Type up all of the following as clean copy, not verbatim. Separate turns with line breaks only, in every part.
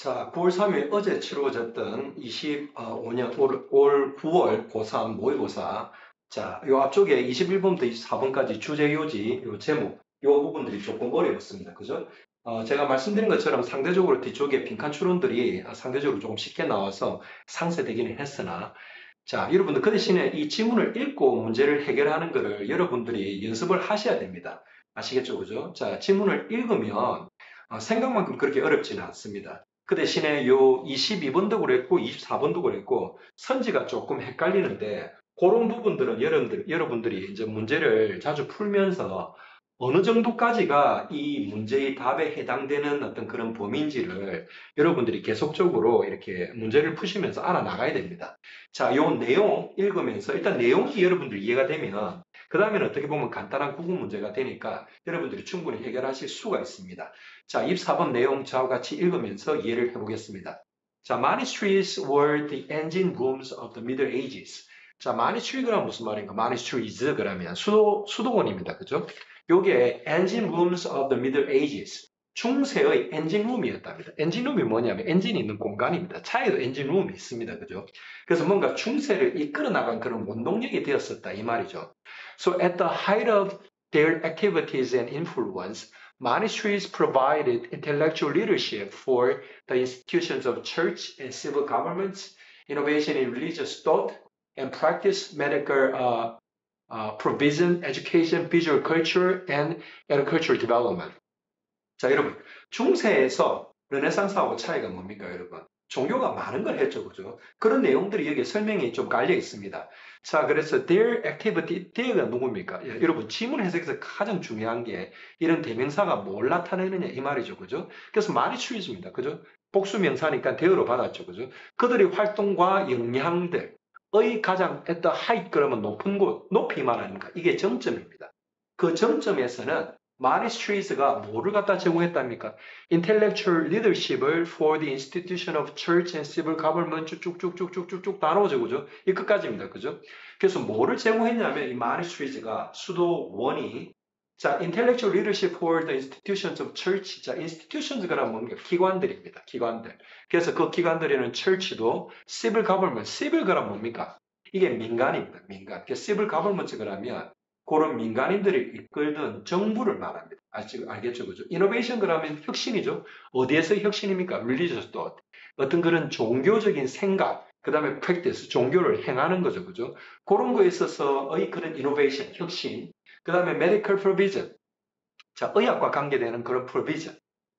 자, 9월 3일 어제 치러졌던 25년 올 9월 고3 모의고사. 자, 요 앞쪽에 21번부터 24번까지 주제 요지, 요 제목, 요 부분들이 조금 어려웠습니다. 그죠? 제가 말씀드린 것처럼 상대적으로 뒤쪽에 빈칸 추론들이 상대적으로 조금 쉽게 나와서 상세되기는 했으나, 자, 여러분들 그 대신에 이 지문을 읽고 문제를 해결하는 것을 여러분들이 연습을 하셔야 됩니다. 아시겠죠? 그죠? 자, 지문을 읽으면 생각만큼 그렇게 어렵지는 않습니다. 그 대신에 요 22번도 그랬고 24번도 그랬고 선지가 조금 헷갈리는데 그런 부분들은 여러분들이 이제 문제를 자주 풀면서 어느 정도까지가 이 문제의 답에 해당되는 어떤 그런 범위인지를 여러분들이 계속적으로 이렇게 문제를 푸시면서 알아나가야 됩니다. 자, 요 내용 읽으면서 일단 내용이 여러분들 이해가 되면 그 다음에는 어떻게 보면 간단한 구분 문제가 되니까 여러분들이 충분히 해결하실 수가 있습니다. 자, 24번 내용 저와 같이 읽으면서 이해를 해보겠습니다. 자, monasteries were the engine rooms of the Middle Ages. 자, monastery가 무슨 말인가? monasteries 그러면 수도원입니다. 그죠? 요게 engine rooms of the Middle Ages. 중세의 엔진 룸이었답니다. 엔진 룸이 뭐냐면 엔진이 있는 공간입니다. 차에도 엔진 룸이 있습니다. 그죠? 그래서 뭔가 중세를 이끌어 나간 그런 원동력이 되었었다 이 말이죠. So at the height of their activities and influence, monasteries provided intellectual leadership for the institutions of church and civil governments, innovation in religious thought and practice, medical provision, education, visual culture, and agricultural development. 자, 여러분, 중세에서 르네상스하고 차이가 뭡니까, 여러분? 종교가 많은 걸 했죠, 그죠? 그런 내용들이 여기 설명이 좀 깔려 있습니다. 자, 그래서 their activity, there가 누굽니까? 여러분, 지문 해석에서 가장 중요한 게 이런 대명사가 뭘 나타내느냐 이 말이죠, 그죠? 그래서 많이 추리습니다, 그죠? 복수명사니까 the어로 받았죠, 그죠? 그들의 활동과 영향들의 가장 at the height 그러면 높은 곳, 높이 말하니까 이게 정점입니다. 그 정점에서는 마니스트리스가 뭐를 갖다 제공했답니까? Intellectual leadership을 for the institution of church and civil government 쭉쭉쭉쭉쭉쭉 다 나오죠, 그죠? 이 끝까지입니다, 그죠? 그래서 뭐를 제공했냐면 이 마니스트리스가 수도원이 자, intellectual leadership for the institutions of church. 자, institutions가 뭔가 기관들입니다, 기관들. 그래서 그 기관들에는 church도 civil government, civil가 뭡니까? 이게 민간입니다, 민간. 그래서 civil government가 하면 그런 민간인들이 이끌던 정부를 말합니다. 알겠죠? 그죠? 이노베이션 그러면 혁신이죠. 어디에서 혁신입니까? religious thought. 어떤 그런 종교적인 생각, 그 다음에 practice, 종교를 행하는 거죠. 그죠? 그런 거에 있어서의 그런 innovation, 혁신. 그 다음에 medical provision. 자, 의학과 관계되는 그런 provision.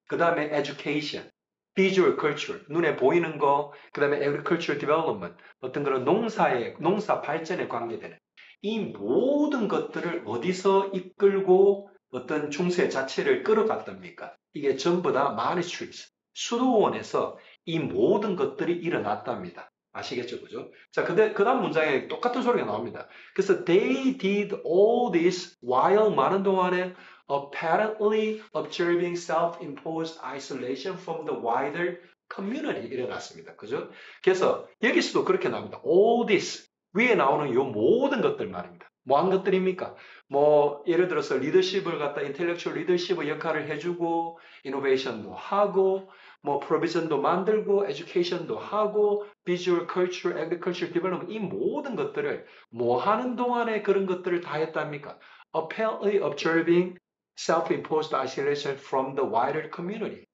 그 다음에 education. visual culture, 눈에 보이는 거, 그 다음에 agricultural development, 어떤 그런 농사 발전에 관계되는 이 모든 것들을 어디서 이끌고 어떤 중세 자체를 끌어갔답니까? 이게 전부 다 monasteries, 수도원에서 이 모든 것들이 일어났답니다. 아시겠죠? 그죠? 자, 그 다음 문장에 똑같은 소리가 나옵니다. 그래서 they did all this while 많은 동안에 apparently observing self-imposed isolation from the wider community 일어났습니다. 그죠? 그래서 여기서도 그렇게 나옵니다. all this 위에 나오는 이 모든 것들 말입니다. 뭐한 것들입니까? 뭐 예를 들어서 리더십을 갖다 인텔렉츄얼 리더십의 역할을 해주고 이노베이션도 하고 뭐 프로비전도 만들고 에듀케이션도 하고 비주얼 컬처, 애그리컬처 디벨롭먼트 이 모든 것들을 뭐 하는 동안에 그런 것들을 다 했답니까? Apparently observing self-imposed isolation from the wider community.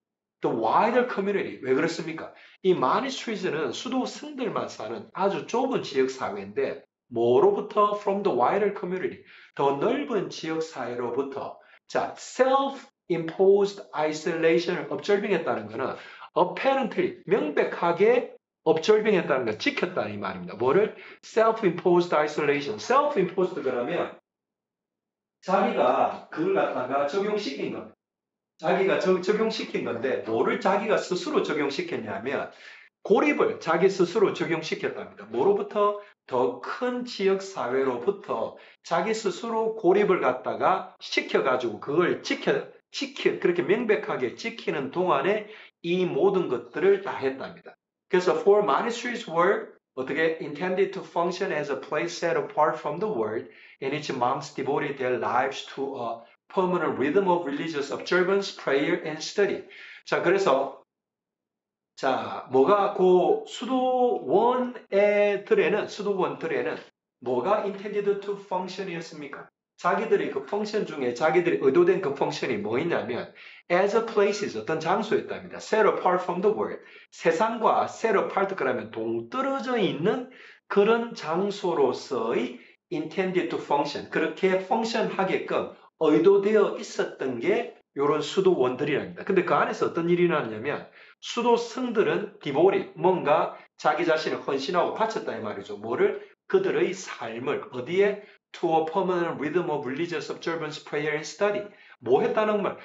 The wider community. 왜 그렇습니까? 이 마니스트리즈는 수도 승들만 사는 아주 좁은 지역 사회인데 뭐로부터? From the wider community. 더 넓은 지역 사회로부터 자, self-imposed isolation을 observing 했다는 것은 apparently, 명백하게 observing 했다는 것, 지켰다는 이 말입니다. 뭐를? self-imposed isolation. self-imposed 그러면 자기가 그걸 갖다가 적용시킨 겁니다. 자기가 적용시킨 건데 뭐를 자기가 스스로 적용시켰냐면 고립을 자기 스스로 적용시켰답니다. 뭐로부터? 더 큰 지역 사회로부터 자기 스스로 고립을 갖다가 시켜가지고 그걸 그렇게 명백하게 지키는 동안에 이 모든 것들을 다 했답니다. 그래서 for monasteries were 어떻게 intended to function as a place set apart from the world in which monks devoted their lives to a permanent rhythm of religious observance, prayer, and study. 자, 그래서 자, 뭐가 그 수도원들에는 뭐가 intended to function이었습니까? 자기들이 그 펑션 중에 자기들이 의도된 그 펑션이 뭐였냐면 as a places 어떤 장소였답니다. set apart from the world. 세상과 set apart 그러면 동떨어져 있는 그런 장소로서의 intended to function. 그렇게 펑션하게끔 의도되어 있었던 게 이런 수도원들이랍니다. 근데 그 안에서 어떤 일이 일어났냐면 수도승들은 디보리 뭔가 자기 자신을 헌신하고 바쳤다 이 말이죠. 뭐를? 그들의 삶을 어디에? To a permanent rhythm of religious observance, prayer and study. 뭐 했다는 말?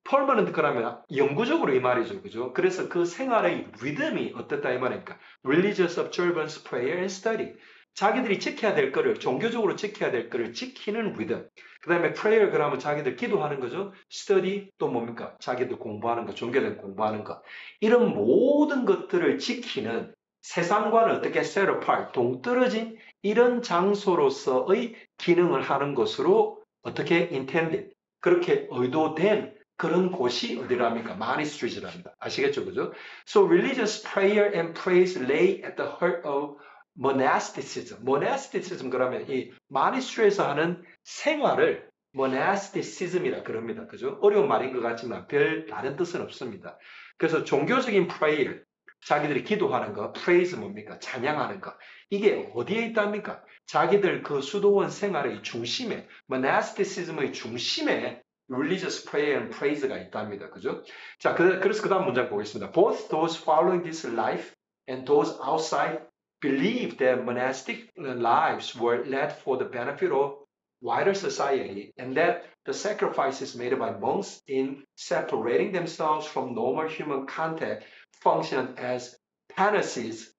permanent 그러면 영구적으로 이 말이죠. 그죠? 그래서 그 생활의 리듬이 어떻다 이 말입니까? religious observance, prayer and study. 자기들이 지켜야 될 거를, 종교적으로 지켜야 될 거를 지키는 리듬. 그 다음에 prayer 그러면 자기들 기도하는 거죠. study 또 뭡니까? 자기들 공부하는 거, 종교된 공부하는 거. 이런 모든 것들을 지키는 세상과는 어떻게 set apart, 동떨어진 이런 장소로서의 기능을 하는 것으로 어떻게 intended, 그렇게 의도된 그런 곳이 어디랍니까? 마니스트리즈랍니다. 아시겠죠? 그죠? So religious prayer and praise lay at the heart of monasticism. monasticism 그러면 이 마니스트리에서 하는 생활을 monasticism이라 그럽니다. 그죠? 어려운 말인 것 같지만 별 다른 뜻은 없습니다. 그래서 종교적인 prayer, 자기들이 기도하는 거, praise 뭡니까? 찬양하는 거. 이게 어디에 있답니까? 자기들 그 수도원 생활의 중심에, monasticism의 중심에 religious prayer and praise가 있답니다. 그죠? 자, 그래서 그 다음 문장 보겠습니다. Both those following this life and those outside believed that monastic lives were led for the benefit of wider society and that the sacrifices made by monks in separating themselves from normal human contact functioned as penances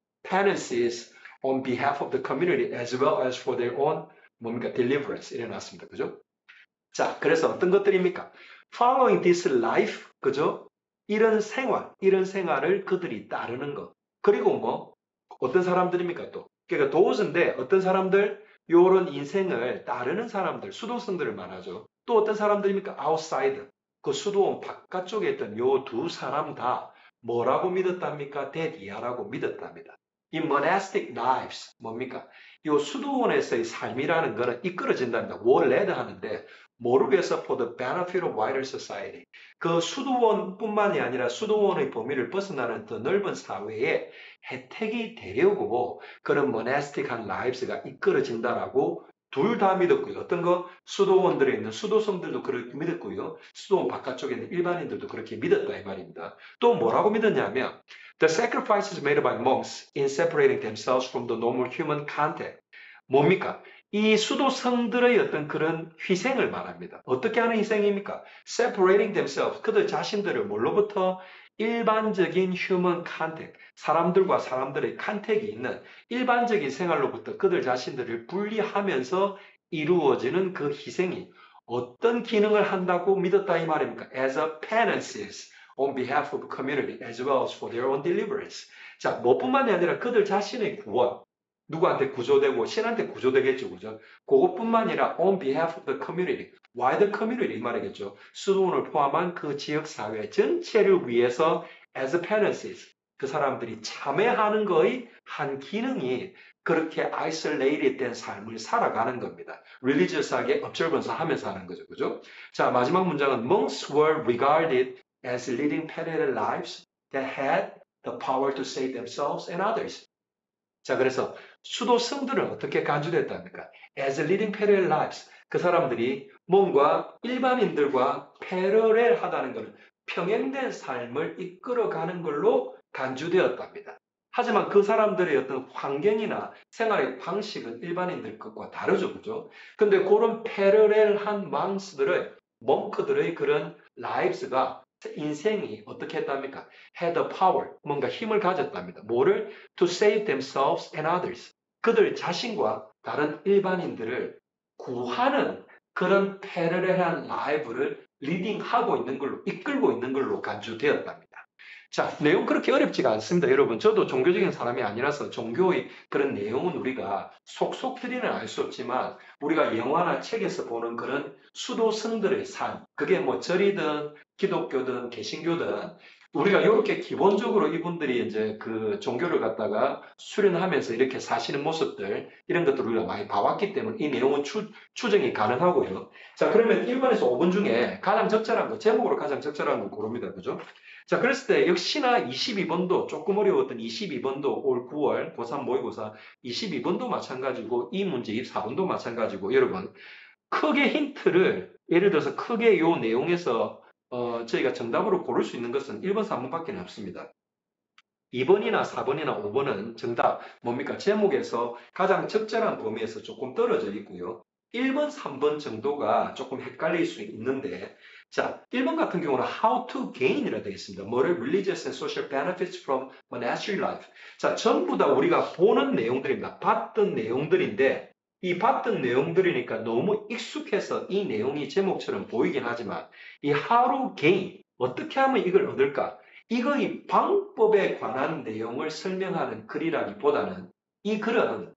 on behalf of the community as well as for their own 뭡니까? deliverance. 일어났습니다. 그죠? 자, 그래서 어떤 것들입니까? Following this life, 그죠? 이런 생활을 그들이 따르는 것. 그리고 뭐, 어떤 사람들입니까, 또? 그러니까 도우스인데, 어떤 사람들, 요런 인생을 따르는 사람들, 수도승들을 말하죠. 또 어떤 사람들입니까? outside. 그 수도원 바깥쪽에 있던 요 두 사람 다 뭐라고 믿었답니까? 대디아라고 믿었답니다. 이 monastic lives, 뭡니까? 요 수도원에서의 삶이라는 거는 이끌어진답니다. 월 레드 하는데, 뭐를 위해서 for the benefit of wider society. 그 수도원뿐만이 아니라 수도원의 범위를 벗어나는 더 넓은 사회에 혜택이 되려고 그런 monastic한 lives가 이끌어진다라고 둘 다 믿었고요. 어떤 거? 수도원들에 있는 수도성들도 그렇게 믿었고요. 수도원 바깥쪽에 있는 일반인들도 그렇게 믿었다 이 말입니다. 또 뭐라고 믿었냐면 The sacrifices made by monks in separating themselves from the normal human contact. 뭡니까? 이 수도성들의 어떤 그런 희생을 말합니다. 어떻게 하는 희생입니까? Separating themselves. 그들 자신들을 뭘로부터? 일반적인 human contact. 사람들과 사람들의 컨택이 있는 일반적인 생활로부터 그들 자신들을 분리하면서 이루어지는 그 희생이 어떤 기능을 한다고 믿었다 이 말입니까? As a penances on behalf of the community as well as for their own deliverance. 자, 뭐뿐만이 아니라 그들 자신의 구원, 누구한테 구조되고 신한테 구조되겠죠, 그죠? 그것뿐만 아니라 on behalf of the community, wider community 이 말이겠죠. 수도원을 포함한 그 지역 사회 전체를 위해서 as penances 그 사람들이 참여하는 거의 한 기능이 그렇게 isolated 된 삶을 살아가는 겁니다. religious하게 observance 하면서 하는 거죠, 그죠? 자, 마지막 문장은 monks were regarded as leading parallel lives that had the power to save themselves and others. 자, 그래서 수도승들은 어떻게 간주됐답니까? As leading parallel lives. 그 사람들이 뭔가 일반인들과 패러렐하다는 것은 평행된 삶을 이끌어가는 걸로 간주되었답니다. 하지만 그 사람들의 어떤 환경이나 생활의 방식은 일반인들 것과 다르죠, 그죠? 근데 그런 패러렐한 몽크들의 그런 라이브스가 인생이 어떻게 했답니까? had the power, 뭔가 힘을 가졌답니다. 뭐를? To save themselves and others. 그들 자신과 다른 일반인들을 구하는 그런 패러렐한 라이브를 리딩하고 있는 걸로, 이끌고 있는 걸로 간주되었답니다. 자, 내용 그렇게 어렵지가 않습니다, 여러분. 저도 종교적인 사람이 아니라서 종교의 그런 내용은 우리가 속속들이는 알 수 없지만 우리가 영화나 책에서 보는 그런 수도승들의 삶, 그게 뭐 절이든 기독교든 개신교든 우리가 이렇게 기본적으로 이분들이 이제 그 종교를 갖다가 수련하면서 이렇게 사시는 모습들, 이런 것들을 우리가 많이 봐왔기 때문에 이 내용은 추정이 가능하고요. 자, 그러면 1번에서 5번 중에 가장 적절한 거, 제목으로 가장 적절한 거 고릅니다. 그죠? 자, 그랬을 때 역시나 22번도 조금 어려웠던 22번도 올 9월 고3 모의고사 22번도 마찬가지고 이 문제 24번도 마찬가지고 여러분 크게 힌트를 예를 들어서 크게 요 내용에서 저희가 정답으로 고를 수 있는 것은 1번, 3번밖에 없습니다. 2번이나 4번이나 5번은 정답 뭡니까? 제목에서 가장 적절한 범위에서 조금 떨어져 있고요. 1번, 3번 정도가 조금 헷갈릴 수 있는데 자, 1번 같은 경우는 how to gain이라 되어 있습니다. 뭐를 religious and social benefits from monastery life. 자, 전부 다 우리가 보는 내용들입니다. 봤던 내용들인데 이 봤던 내용들이니까 너무 익숙해서 이 내용이 제목처럼 보이긴 하지만 이 how to gain 어떻게 하면 이걸 얻을까? 이거의 방법에 관한 내용을 설명하는 글이라기보다는 이 글은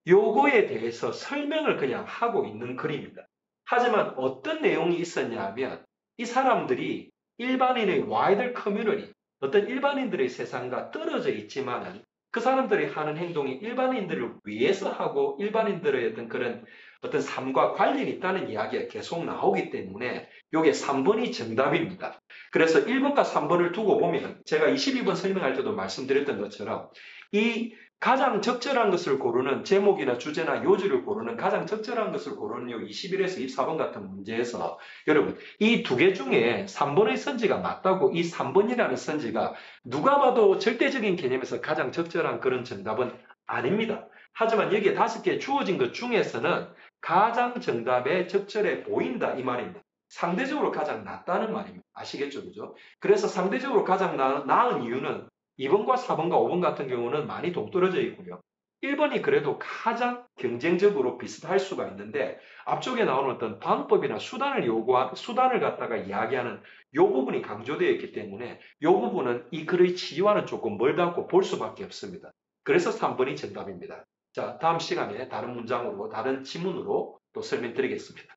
요거에 대해서 설명을 그냥 하고 있는 글입니다. 하지만 어떤 내용이 있었냐 하면 이 사람들이 일반인의 와이드 커뮤니티, 어떤 일반인들의 세상과 떨어져 있지만은 그 사람들이 하는 행동이 일반인들을 위해서 하고 일반인들의 어떤 그런 어떤 삶과 관련이 있다는 이야기가 계속 나오기 때문에 요게 3번이 정답입니다. 그래서 1번과 3번을 두고 보면 제가 22번 설명할 때도 말씀드렸던 것처럼 이 가장 적절한 것을 고르는 제목이나 주제나 요지를 고르는 가장 적절한 것을 고르는 요 21에서 24번 같은 문제에서 여러분 이 두 개 중에 3번의 선지가 맞다고 이 3번이라는 선지가 누가 봐도 절대적인 개념에서 가장 적절한 그런 정답은 아닙니다. 하지만 여기에 5개 주어진 것 중에서는 가장 정답에 적절해 보인다 이 말입니다. 상대적으로 가장 낫다는 말입니다. 아시겠죠? 그죠? 그래서 상대적으로 가장 나은 이유는 2번과 4번과 5번 같은 경우는 많이 동떨어져 있고요. 1번이 그래도 가장 경쟁적으로 비슷할 수가 있는데 앞쪽에 나오는 어떤 방법이나 수단을 갖다가 이야기하는 이 부분이 강조되어 있기 때문에 이 부분은 이 글의 지위와는 조금 멀다고 볼 수밖에 없습니다. 그래서 3번이 정답입니다. 자, 다음 시간에 다른 문장으로 다른 지문으로 또 설명드리겠습니다.